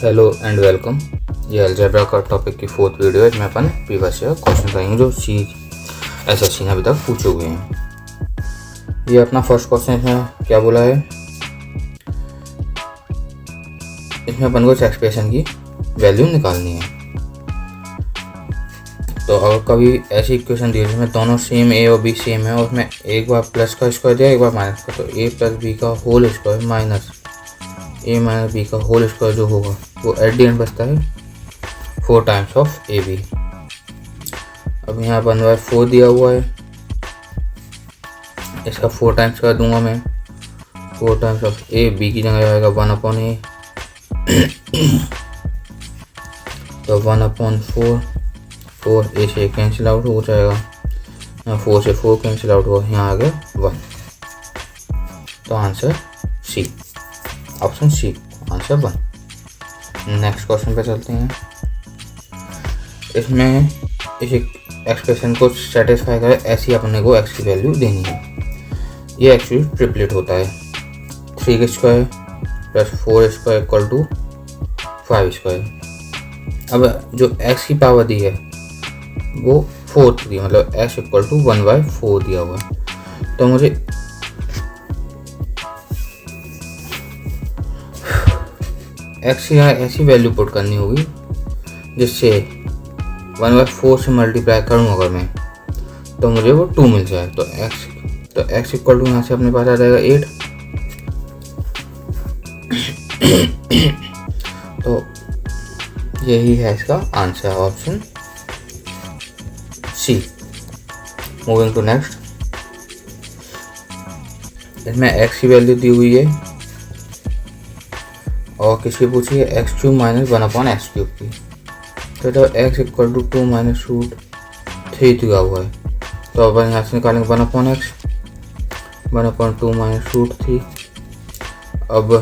Hello and welcome. ये algebra का topic की 4th वीडियो है। मैं अपन प्रीवियस ईयर क्वेश्चन करेंगे जो एसएससी ने अभी तक पूछे हुए हैं। ये अपना फर्स्ट क्वेश्चन इसमें क्या बोला है, इसमें अपन को इस एक्सप्रेशन की वैल्यू निकालनी है। तो अगर कभी ऐसी इक्वेशन दी है जिसमें दोनों सेम ए और बी सेम है और उसमें एक बार प्लस का स्क्वायर दिया एक बार माइनस का, तो ए प्लस बी का होल स्क्वायर माइनस ए माइनस बी का होल स्क्वायर जो होगा वो एट दी एंड बचता है 4 टाइम्स ऑफ ए बी। अब यहाँ 1/4 दिया हुआ है, इसका 4 टाइम्स कर दूंगा मैं। 4 टाइम्स ऑफ ए बी की जगह आएगा 1/a, तो 1/4 4 ए से कैंसिल आउट हो जाएगा, यहाँ 4 से 4 कैंसिल आउट हुआ, यहाँ आ गया 1। तो answer C, option C, answer 1। Next question पे चलते हैं। इसमें इस एक्सप्रेशन को सेटिस्फाई करे ऐसी अपने को एक्स की वैल्यू देनी है। ये एक्चुअली ट्रिपलेट होता है, 3 का square plus 4 square equal to 5 square. अब जो एक्स की पावर दी है वो 4 दी, मतलब एक्स इक्वल टू 1/4 दिया हुआ है। तो मुझे एक्स की ऐसी वैल्यू पुट करनी होगी जिससे 1/4 से मल्टीप्लाई करूँ अगर मैं, तो मुझे वो 2 मिल जाए। तो एक्स इक्वल टू यहाँ से अपने पास आ जाएगा 8। तो यही है इसका answer, option C. Moving to next. इसमें एक्स की वैल्यू दी हुई है और किसकी पूछी है, x³ माइनस 1/x³ की। तो x equal to 2 minus root 3 दिया हुआ है, तो अपन यहाँ से निकालेंगे 1/x, 1/2 माइनस रूट 3। अब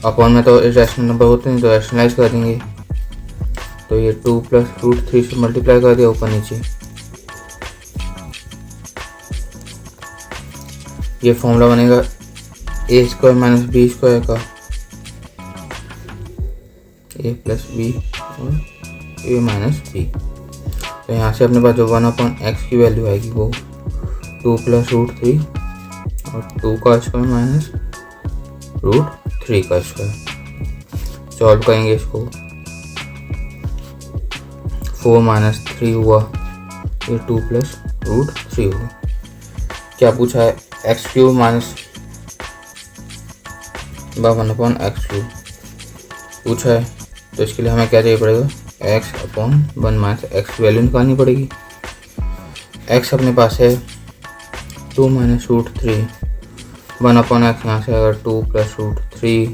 अपन में तो रैशनल नंबर होते हैं तो रैशनलाइज कर देंगे, तो ये 2 प्लस रूट 3 से मल्टीप्लाई कर दिया ऊपर नीचे। ये फॉर्मूला बनेगा a² माइनस b² का, a प्लस बी और a माइनस बी। तो यहाँ से अपने पास जो 1/x की वैल्यू आएगी वो 2 प्लस रूट 3 और 2 का स्क्वायर माइनस रूट 3 का स्क्वायर। सॉल्व करेंगे इसको, 4 माइनस 3 हुआ, ये 2 प्लस रूट 3 हुआ। क्या पूछा है, x³ माइनस 1/x³ पूछा है, तो इसके लिए हमें क्या चाहिए पड़ेगा, x/1 माइनस x वैल्यू निकालनी पड़ेगी। x अपने पास है 2 माइनस रूट 3, 1/x यहाँ से आएगा 2 प्लस रूट 3।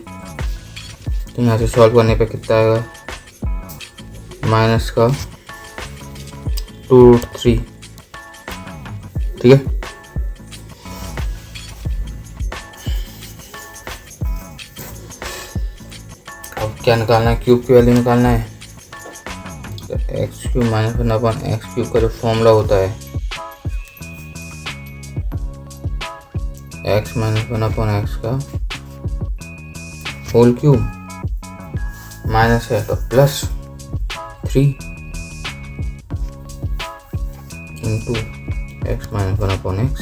तो यहाँ से सॉल्व करने पे कितना आएगा, माइनस का 2√3, ठीक है। अब क्या निकालना है, क्यूब की वैल्यू निकालना है। तो x³ माइनस 1/x³ का जो फॉर्मूला होता है, x माइनस 1/x का होल क्यूब माइनस है तो plus 3 into x minus 1/x।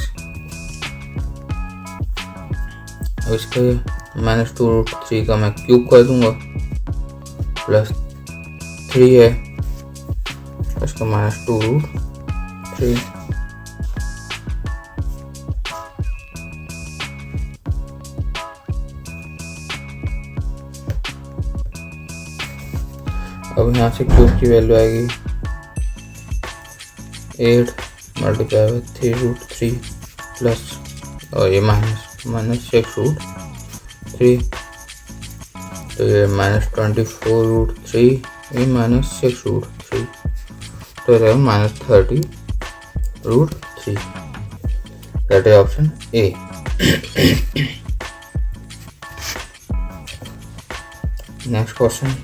अब इसके माइनस 2√3 का मैं क्यूब कर दूंगा, प्लस 3 है इसका माइनस 2√3। अब यहाँ से क्यूब की वैल्यू आएगी 8 मल्टीप्लाई बाय 3√3 प्लस और ये माइनस 6√3। तो ये माइनस 24√3, ये माइनस 6√3, तो ये रहेगा minus 30√3। That is option A. Next question.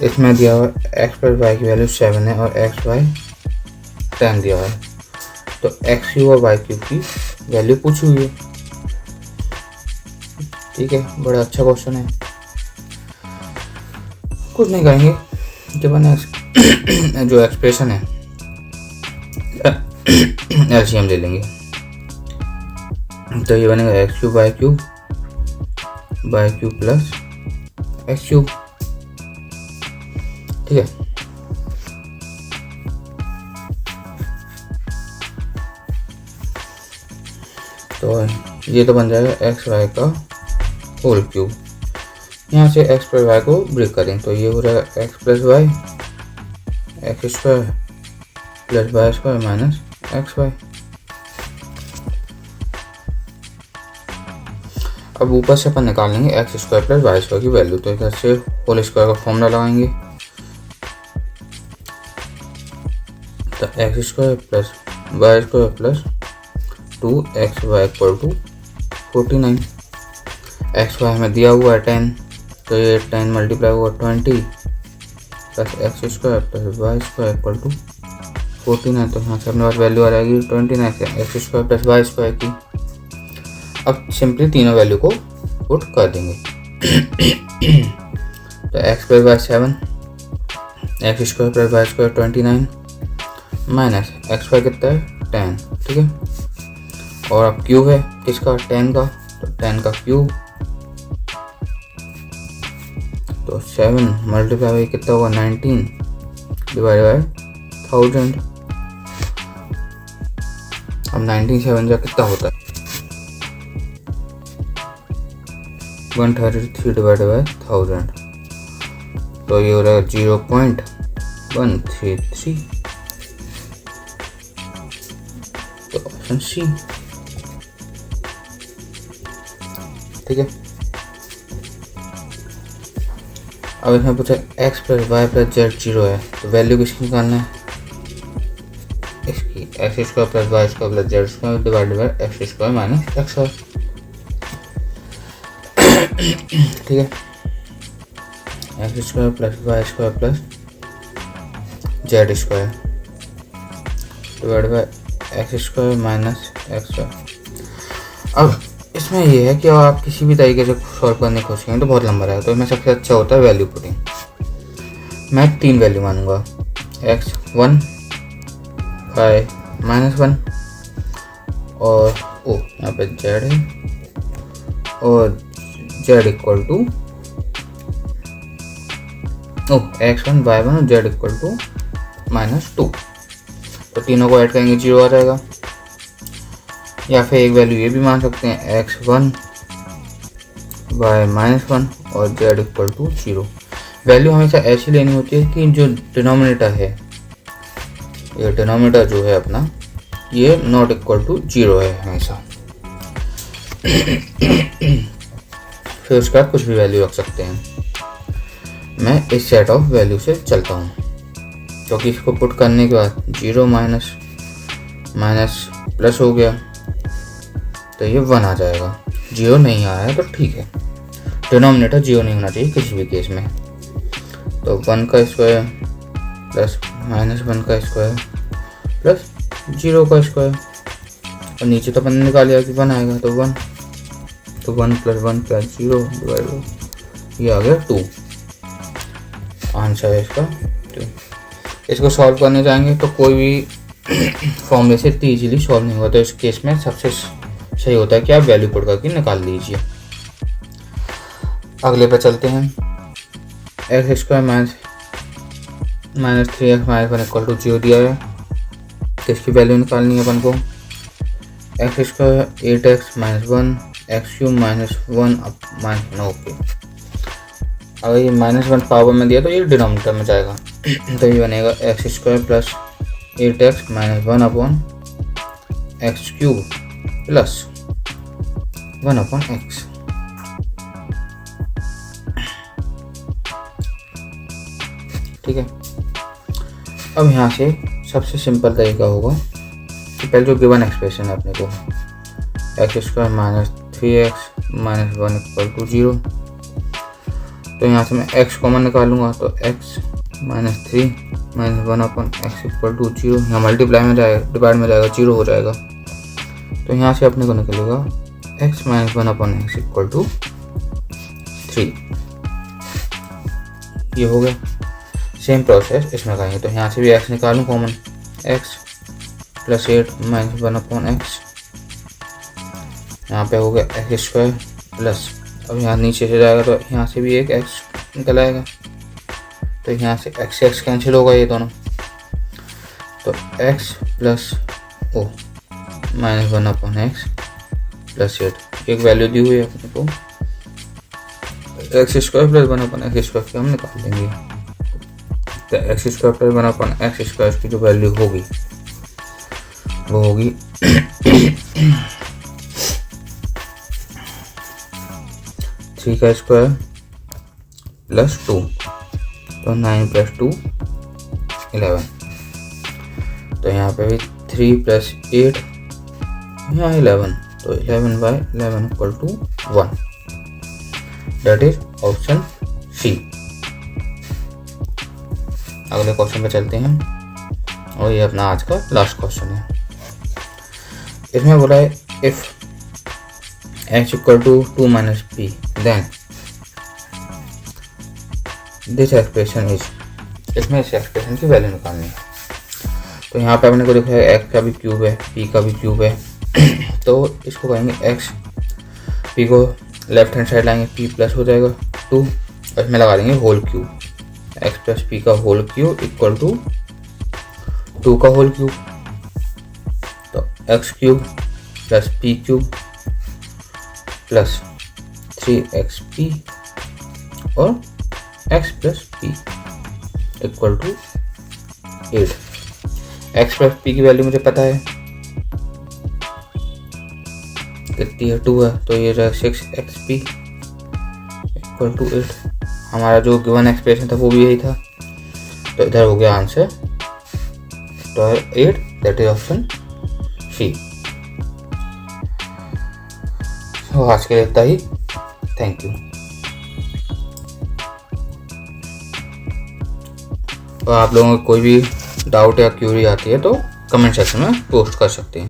इसमें दिया हुआ x प्लस वाई की वैल्यू 7 है और x बाई 10 दिया हुआ है, तो x³ और y³ की वैल्यू पूछी हुई है। ठीक है, बड़ा अच्छा क्वेश्चन है। कुछ नहीं करेंगे, जब जो एक्सप्रेशन है एलसीएम ले लेंगे। तो ये बनेगा X cube by cube plus X cube. ठीक है, तो ये तो बन जाएगा एक्स वाई का होल क्यूब। यहाँ से एक्स प्लस वाई को ब्रेक करें तो ये हो जाएगा X plus Y X square plus Y square minus X Y. अब ऊपर से अपन निकाल लेंगे X square plus Y square की वैल्यू। तो इधर से होल स्क्वायर का फॉर्मूला लगाएंगे, तो X square plus Y square plus 2xy equal to 49। X Y हमें दिया हुआ है 10, तो ये 10 मल्टीप्लाई हुआ 20 plus X square plus Y square equal to 49। तो यहाँ से अपने पास वैल्यू आ जाएगी 29 X square plus Y square की। अब सिंपली तीनों वैल्यू को पुट कर देंगे। तो X plus Y 7, X square plus Y square 29 minus X Y कितना है 10। ठीक है, और अब क्यूब है किसका 10 का, तो 10 का क्यूब, तो 7 मल्टीप्लाई बाई कितना होगा 19 डिवाइड बाई 1000। अब 19 7 जा कितना होता है 133 डिवाइड बाई 1000। तो ये हो रहा है 0.133। तो ऑप्शन सी। ठीक है, अब इसमें पूछा X plus Y plus Z 0 है, तो वैल्यू किसकी निकालना है इसकी, X square plus Y square plus Z square divide by X square minus X Y. ठीक है, X square plus Y square plus Z square divide by X square minus X Y. अब इसमें ये है कि आप किसी भी तरीके से सॉल्व करने की कोशिश करें तो बहुत लंबा रहेगा, तो इसमें सबसे अच्छा होता है वैल्यू पुटिंग। मैं 3 वैल्यू मानूंगा, x1 5 -1 और ओ यहाँ पे z है और z equal to x1 y1 और z इक्वल टू -2। तो तीनों को ऐड करेंगे 0 आ जाएगा। या फिर एक वैल्यू ये भी मान सकते हैं x1 y -1 और z इक्वल टू 0। वैल्यू हमेशा ऐसी लेनी होती है कि जो डिनोमिनेटर है, ये डिनोमिनेटर जो है अपना ये नॉट इक्वल टू 0 है हमेशा। फिर उसके बाद कुछ भी वैल्यू रख सकते हैं। मैं इस सेट ऑफ वैल्यू से चलता हूँ, क्योंकि इसको पुट करने के बाद 0 माइनस प्लस हो गया तो ये 1 आ जाएगा। 0 नहीं आया है तो ठीक है, डिनोमिनेटर 0 नहीं होना चाहिए किसी भी केस में। तो 1 का स्क्वायर प्लस -1 का स्क्वायर प्लस 0 का स्क्वायर, और नीचे तो अपन ने निकाल लिया कि 1 आएगा, तो 1 प्लस 1 प्लस 0 डिवाइड ये आ गया 2। आंसर है इसका 2। इसको सॉल्व करने जाएंगे तो कोई भी फॉर्मूले से इतनी ईजिली सॉल्व नहीं होता। तो इस केस में सबसे सही होता है कि आप वैल्यू पुट करके निकाल लीजिए। अगले पर चलते हैं। X square minus 3x -1 equal to 0 दिया है, तो इसकी वैल्यू निकालनी है अपन को। X square 8x -1 x cube -1 okay. अगर ये -1 पावर में दिया तो ये डिनोमिनेटर में जाएगा, तो ये बनेगा x square plus 8x -1 upon x cube plus 1 upon x. ठीक है, अब यहाँ से सबसे सिंपल तरीका होगा कि पहले जो गिवन एक्सप्रेशन है अपने को x square -3x -1 equal to 0, तो यहाँ से मैं x कॉमन निकालूंगा तो x -3 -1 upon X equal to 0। यहाँ मल्टीप्लाई में जाएगा, डिवाइड में जाएगा 0 हो जाएगा, तो यहाँ से अपने को निकलेगा x -1 upon X equal to 3। ये हो गया। सेम प्रोसेस इसमें करेंगे, तो यहाँ से भी x निकालूँ common, x plus 8 minus 1/x, यहाँ पे हो गया एक्स स्क्वायर प्लस, अब यहाँ नीचे से जाएगा तो यहाँ से भी एक x निकल आएगा, तो यहाँ से x कैंसिल होगा ये दोनों, तो x plus O minus 1/x plus 8 एक वैल्यू दी हुई है अपने को, x square plus 1/x square की हम निकाल देंगे। तो X square plus 1/x square की जो वैल्यू होगी वो होगी 3 का स्क्वायर प्लस 2, तो 9 प्लस 2 11, तो यहाँ पे भी 3 प्लस 8 यहाँ 11, तो 11/11 equal to 1, that is option C. अगले क्वेश्चन पे चलते हैं और ये अपना आज का लास्ट क्वेश्चन है। इसमें बोला है if x equal to 2 minus p then this expression is, इसमें इस एक्सप्रेशन की वैल्यू निकालनी है। तो यहाँ पे अपने को देखा है x का भी क्यूब है, p का भी क्यूब है, तो इसको कहेंगे x, p को लेफ्ट हैंड साइड लाएंगे, p प्लस हो जाएगा 2, और इसमें लगा देंगे whole cube, x plus p का होल क्यूब इक्वल टू 2 का होल क्यूब, तो x cube plus p cube plus 3xp और x plus p equal to 8। x plus p की वैल्यू मुझे पता है कितनी है, 2 है, तो ये रहा 6xp इक्वल टू 8। हमारा जो गिवन एक्सप्रेशन था वो भी यही था, तो इधर हो गया आंसर, तो 8, दैट इज ऑप्शन सी। तो आज के लिए इतना ही, थैंक यू। तो आप लोगों को कोई भी डाउट या क्यूरी आती है तो कमेंट सेक्शन में पोस्ट कर सकते हैं।